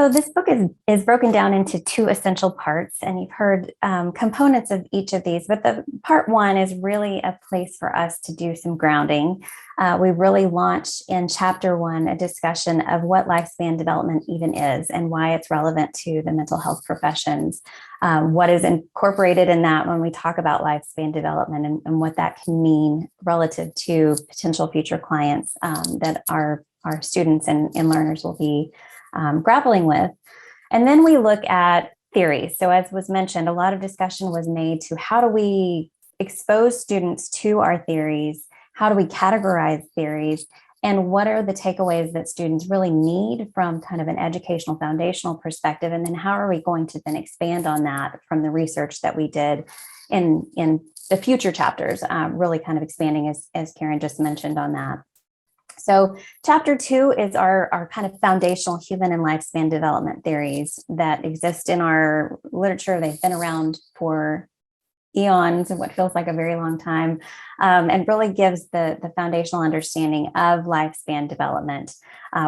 So this book is broken down into two essential parts, and you've heard components of each of these, but the part one is really a place for us to do some grounding. We really launch in chapter one a discussion of what lifespan development even is and why it's relevant to the mental health professions, what is incorporated in that when we talk about lifespan development and what that can mean relative to potential future clients that our students and learners will be grappling with. And then we look at theories. So as was mentioned, a lot of discussion was made to how do we expose students to our theories? How do we categorize theories? And what are the takeaways that students really need from kind of an educational foundational perspective? And then how are we going to then expand on that from the research that we did in the future chapters, really kind of expanding as Karen just mentioned on that. So chapter two is our kind of foundational human and lifespan development theories that exist in our literature. They've been around for eons, what feels like a very long time, and really gives the foundational understanding of lifespan development.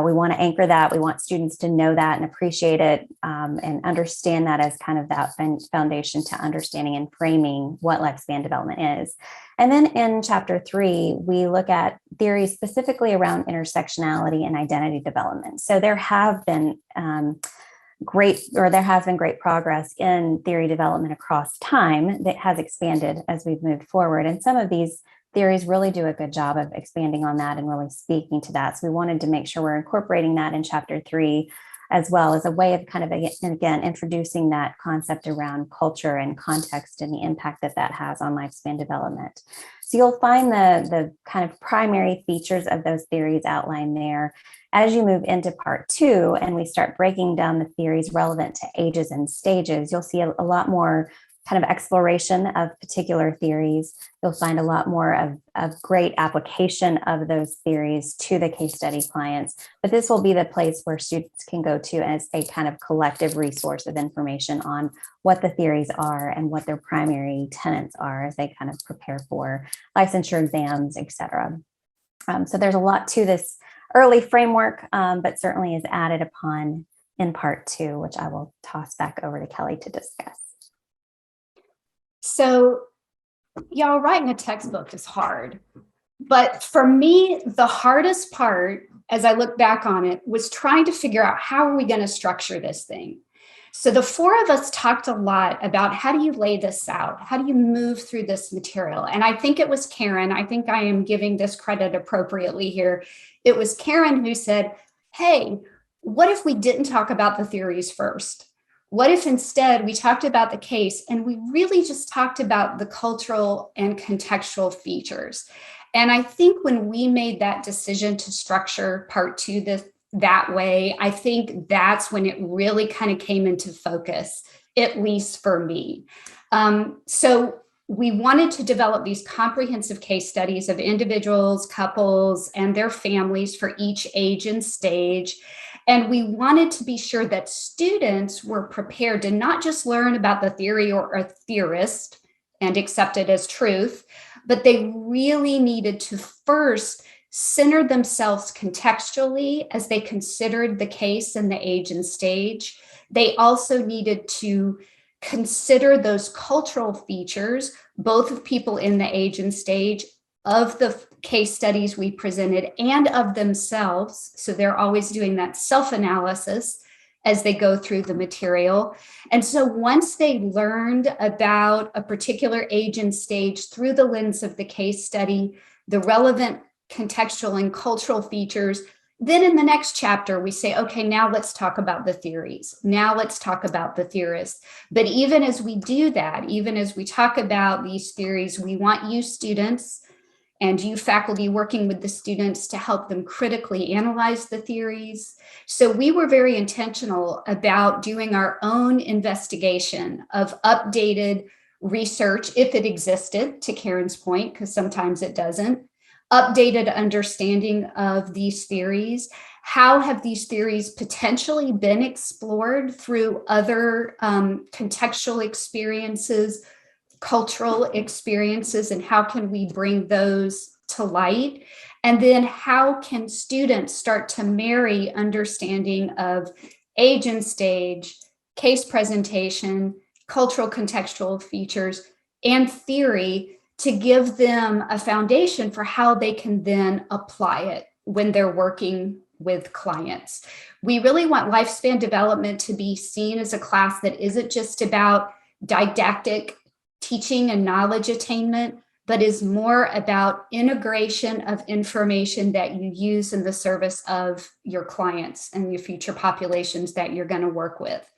We want to anchor that. We want students to know that and appreciate it and understand that as kind of that foundation to understanding and framing what lifespan development is. And then in chapter three, we look at theories specifically around intersectionality and identity development. So there have been great progress in theory development across time that has expanded as we've moved forward. And some of these theories really do a good job of expanding on that and really speaking to that. So we wanted to make sure we're incorporating that in chapter three, as well as a way of kind of, again, introducing that concept around culture and context and the impact that that has on lifespan development. So you'll find the kind of primary features of those theories outlined there. As you move into part two and we start breaking down the theories relevant to ages and stages, you'll see a lot more kind of exploration of particular theories. You'll find a lot more of great application of those theories to the case study clients. But this will be the place where students can go to as a kind of collective resource of information on what the theories are and what their primary tenets are as they kind of prepare for licensure exams, et cetera. So there's a lot to this early framework, but certainly is added upon in part two, which I will toss back over to Kelly to discuss. So, y'all, writing a textbook is hard. But for me, the hardest part, as I look back on it, was trying to figure out how are we going to structure this thing. So the four of us talked a lot about how do you lay this out? How do you move through this material? And I think it was Karen. I think I am giving this credit appropriately here. It was Karen who said, hey, what if we didn't talk about the theories first? What if instead we talked about the case and we really just talked about the cultural and contextual features? And I think when we made that decision to structure part two that way, I think that's when it really kind of came into focus, at least for me. So we wanted to develop these comprehensive case studies of individuals, couples, and their families for each age and stage. And we wanted to be sure that students were prepared to not just learn about the theory or a theorist and accept it as truth, but they really needed to first center themselves contextually as they considered the case and the age and stage. They also needed to consider those cultural features, both of people in the age and stage, of the case studies we presented, and of themselves. So they're always doing that self-analysis as they go through the material. And so once they learned about a particular age and stage through the lens of the case study, the relevant contextual and cultural features, then in the next chapter, we say, okay, now let's talk about the theories. Now let's talk about the theorists. But even as we do that, even as we talk about these theories, we want you students and you faculty working with the students to help them critically analyze the theories. So we were very intentional about doing our own investigation of updated research, if it existed, to Karen's point, because sometimes it doesn't, updated understanding of these theories. How have these theories potentially been explored through other contextual experiences, cultural experiences, and how can we bring those to light? And then how can students start to marry understanding of age and stage, case presentation, cultural contextual features, and theory to give them a foundation for how they can then apply it when they're working with clients. We really want lifespan development to be seen as a class that isn't just about didactic teaching and knowledge attainment, but is more about integration of information that you use in the service of your clients and your future populations that you're going to work with.